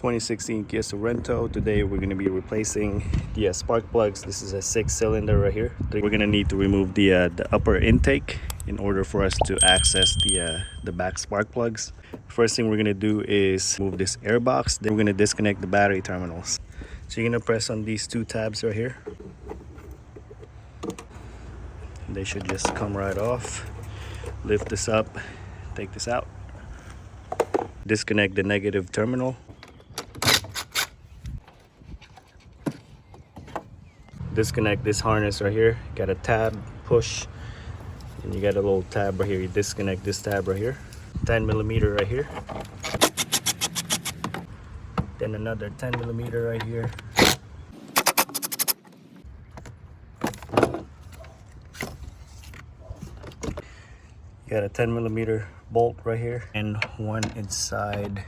2016 Kia Sorento. Today we're going to be replacing the spark plugs. This is a 6-cylinder right here. We're going to need to remove the upper intake in order for us to access the back spark plugs. First thing we're going to do is move this air box. Then we're going to disconnect the battery terminals. So you're going to press on these two tabs right here. They should just come right off. Lift this up, take this out. Disconnect the negative terminal. Disconnect this harness right here. Got a tab, push, and you got a little tab right here. You disconnect this tab right here. 10mm right here. Then another 10mm right here. You got a 10mm bolt right here and one inside.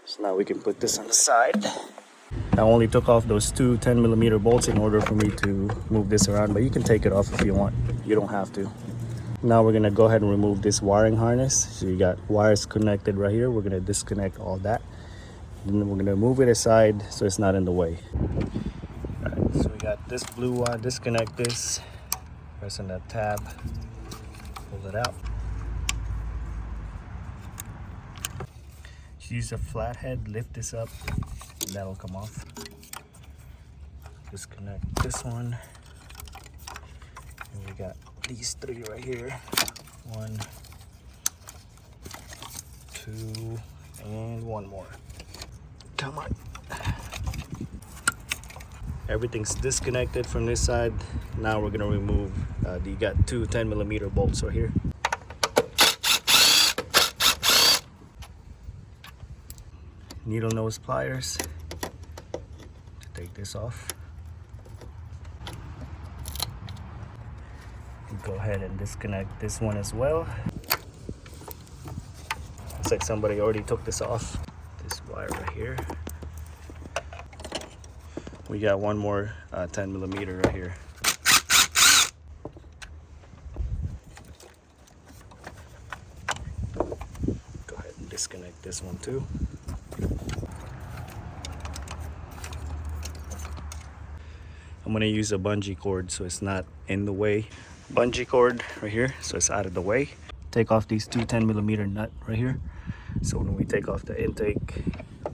So now we can put this on the side. I only took off those two 10mm bolts in order for me to move this around, but you can take it off if you want. You don't have to. Now we're gonna go ahead and remove this wiring harness. So you got wires connected right here. We're gonna disconnect all that. Then we're gonna move it aside so it's not in the way. All right, so we got this blue one. Disconnect this. Press on that tab. Pull it out. Use a flathead, lift this up, and that'll come off. Disconnect this one. And we got these three right here. 1, 2, and one more. Come on. Everything's disconnected from this side. Now we're gonna remove, you got two 10mm bolts right here. Needle nose pliers to take this off. And go ahead and disconnect this one as well. Looks like somebody already took this off. This wire right here. We got one more 10mm right here. Go ahead and disconnect this one too. I'm gonna use a bungee cord so it's not in the way. Bungee cord right here, so it's out of the way. Take off these two 10mm nut right here. So when we take off the intake,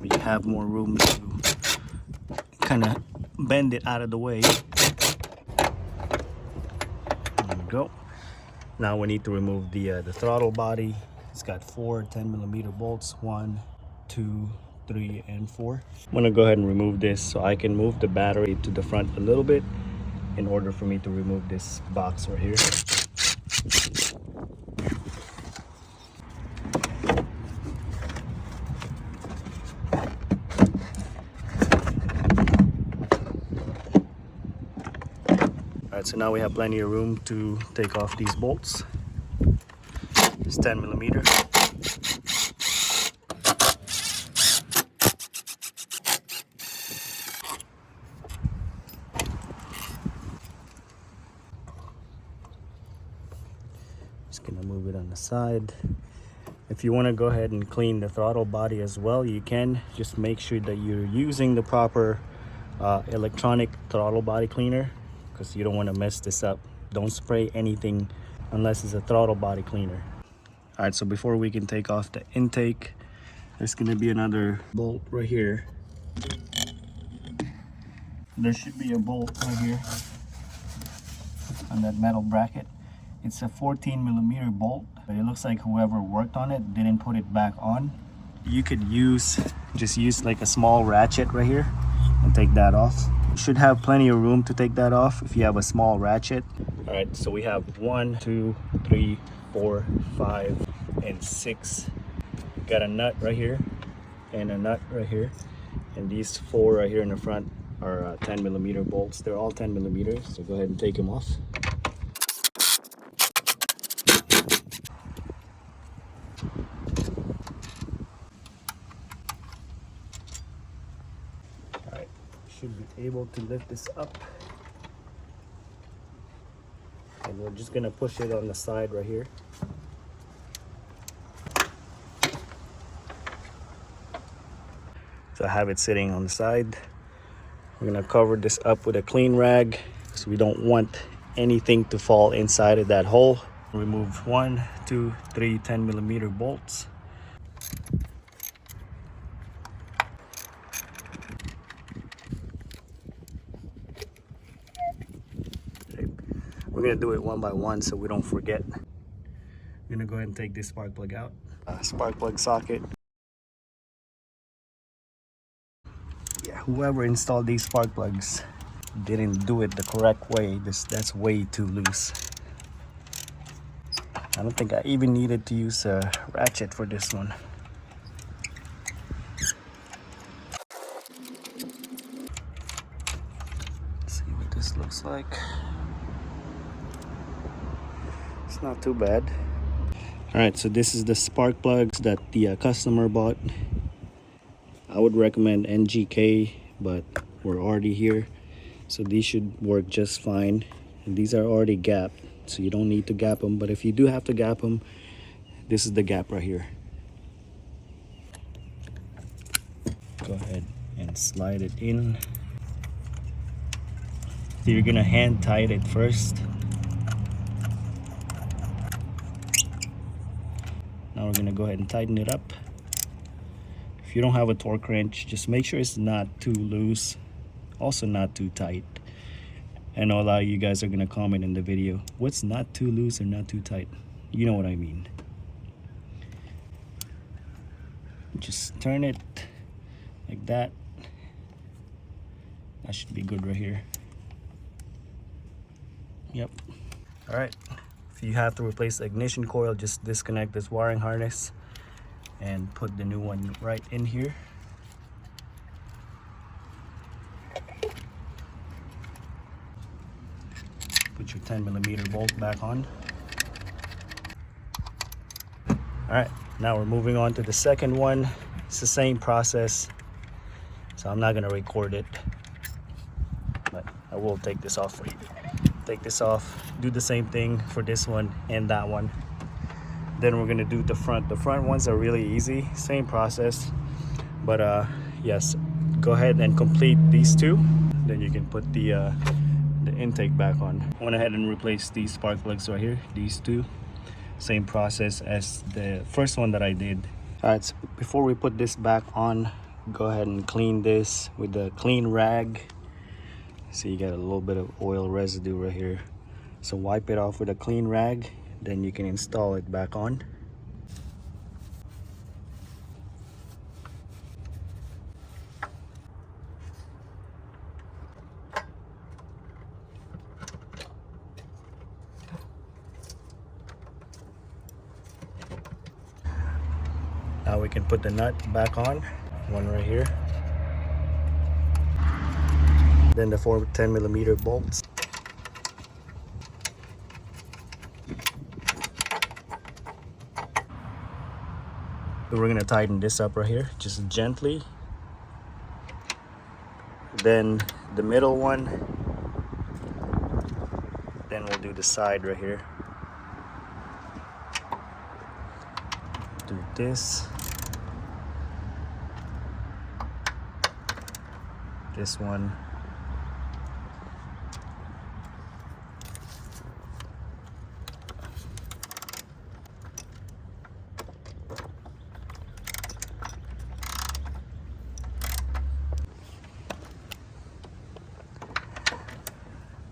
we have more room to kind of bend it out of the way. There we go. Now we need to remove the throttle body. It's got 4 10mm bolts, 1, 2, 3, and 4. I'm gonna go ahead and remove this so I can move the battery to the front a little bit in order for me to remove this box right here. Alright, so now we have plenty of room to take off these bolts. It's 10mm. Just gonna move it on the side. If you want to go ahead and clean the throttle body as well, you can. Just make sure that you're using the proper electronic throttle body cleaner, because you don't want to mess this up. Don't spray anything unless it's a throttle body cleaner. All right, so before we can take off the intake, there's gonna be another bolt right here. There should be a bolt right here on that metal bracket. It's a 14mm bolt, but it looks like whoever worked on it didn't put it back on. You could just use like a small ratchet right here and take that off. You should have plenty of room to take that off if you have a small ratchet. All right, so we have 1, 2, 3, 4, 5, and 6. Got a nut right here and a nut right here. And these 4 right here in the front are 10mm bolts. They're all 10mm, so go ahead and take them off. Alright, should be able to lift this up. And we're just gonna push it on the side right here. So I have it sitting on the side. We're gonna cover this up with a clean rag because we don't want anything to fall inside of that hole. Remove 1, 2, 3 10mm bolts. We're gonna do it one by one so we don't forget. We're gonna go ahead and take this spark plug out. Spark plug socket. Yeah, whoever installed these spark plugs didn't do it the correct way. That's way too loose. I don't think I even needed to use a ratchet for this one. Let's see what this looks like. It's not too bad. All right, so this is the spark plugs that the customer bought. I would recommend NGK, but we're already here, so these should work just fine. And these are already gapped, so you don't need to gap them. But if you do have to gap them, this is the gap right here. Go ahead and slide it in. So you're gonna hand tight it first. Now we're gonna go ahead and tighten it up. If you don't have a torque wrench, just make sure it's not too loose, also not too tight. I know a lot of you guys are gonna comment in the video, what's not too loose or not too tight? You know what I mean. Just turn it like that. That should be good right here. Yep. All right. If you have to replace the ignition coil, just disconnect this wiring harness and put the new one right in here. Put your 10mm bolt back on. All right, now we're moving on to the second one. It's the same process, so I'm not gonna record it, but I will take this off for you. Take this off, do the same thing for this one and that one. Then we're gonna do the front. The front ones are really easy, same process, but yes, go ahead and complete these two. Then you can put the intake back on. I went ahead and replaced these spark plugs right here, these two. Same process as the first one that I did. All right, so before we put this back on, go ahead and clean this with a clean rag. See, you got a little bit of oil residue right here. So wipe it off with a clean rag, then you can install it back on. Now we can put the nut back on, one right here. Then the 4 10mm bolts. So we're gonna tighten this up right here, just gently. Then the middle one. Then we'll do the side right here. Do this. This one.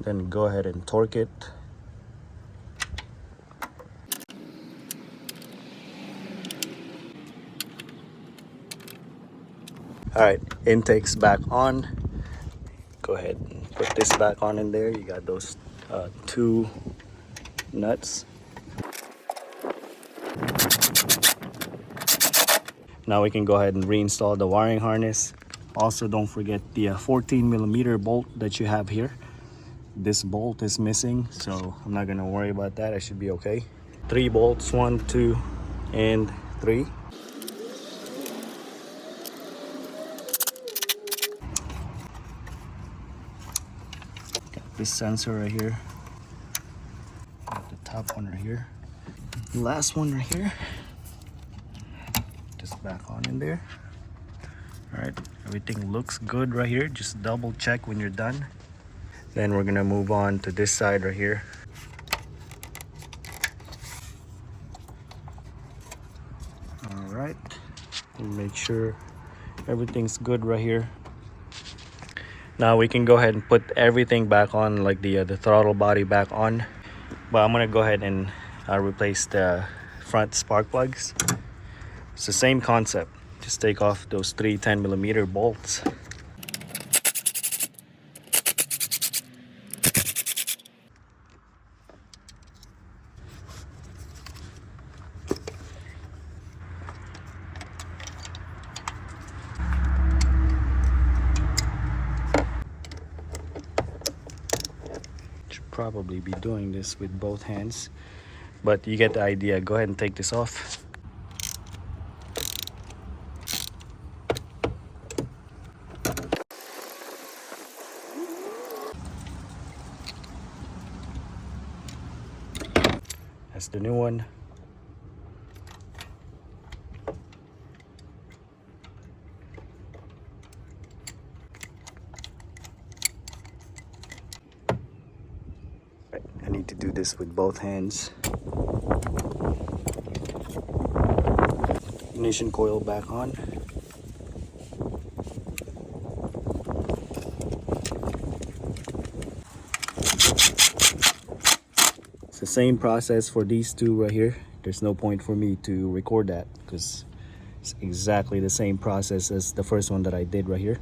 Then go ahead and torque it. All right, intake's back on. Go ahead and put this back on in there. You got those two nuts. Now we can go ahead and reinstall the wiring harness. Also, don't forget the 14mm bolt that you have here. This bolt is missing, so I'm not gonna worry about that. I should be okay. 3 bolts, 1, 2, and 3. Got this sensor right here. Got the top one right here. The last one right here. Just back on in there. All right, everything looks good right here. Just double check when you're done. Then we're gonna move on to this side right here. All right, and make sure everything's good right here. Now we can go ahead and put everything back on, like the throttle body back on. But I'm gonna go ahead and replace the front spark plugs. It's the same concept. Just take off those three 10mm bolts. Should probably be doing this with both hands, but you get the idea. Go ahead and take this off. That's the new one. I need to do this with both hands. Ignition coil back on. It's the same process for these two right here. There's no point for me to record that because it's exactly the same process as the first one that I did right here.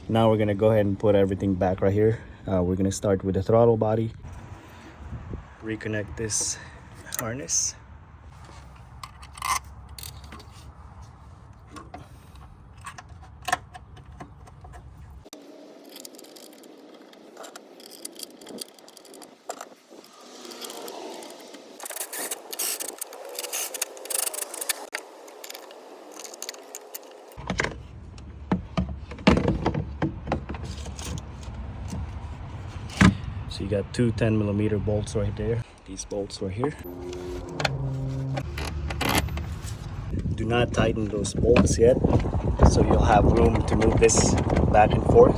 Now we're gonna go ahead and put everything back right here. We're gonna start with the throttle body. Reconnect this harness. So you got two 10mm bolts right there. These bolts right here. Do not tighten those bolts yet, so you'll have room to move this back and forth,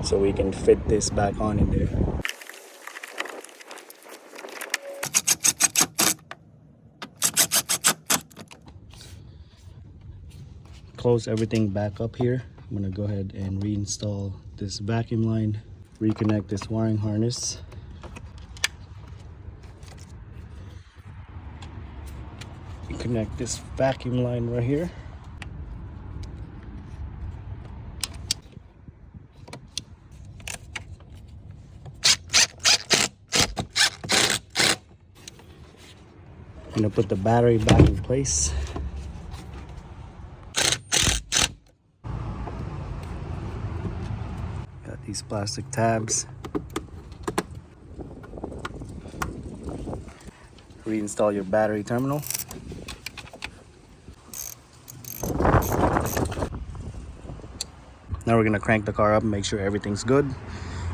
so we can fit this back on in there. Close everything back up here. I'm gonna go ahead and reinstall this vacuum line. Reconnect this wiring harness. Connect this vacuum line right here. I'm gonna put the battery back in place. Got these plastic tabs. Reinstall your battery terminal. Now we're gonna crank the car up and make sure everything's good.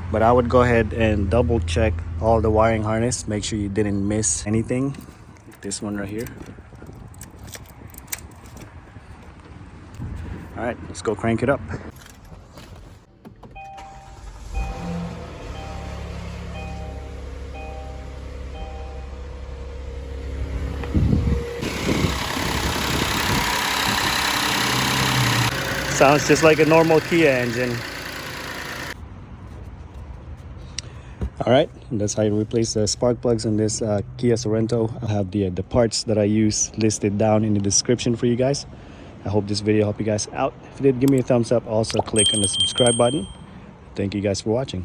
But I would go ahead and double check all the wiring harness. Make sure you didn't miss anything. This one right here. All right, let's go crank it up. Sounds just like a normal Kia engine. All right, and that's how you replace the spark plugs in this Kia Sorento. I'll have the parts that I use listed down in the description for you guys. I hope this video helped you guys out. If it did, give me a thumbs up. Also click on the subscribe button. Thank you guys for watching.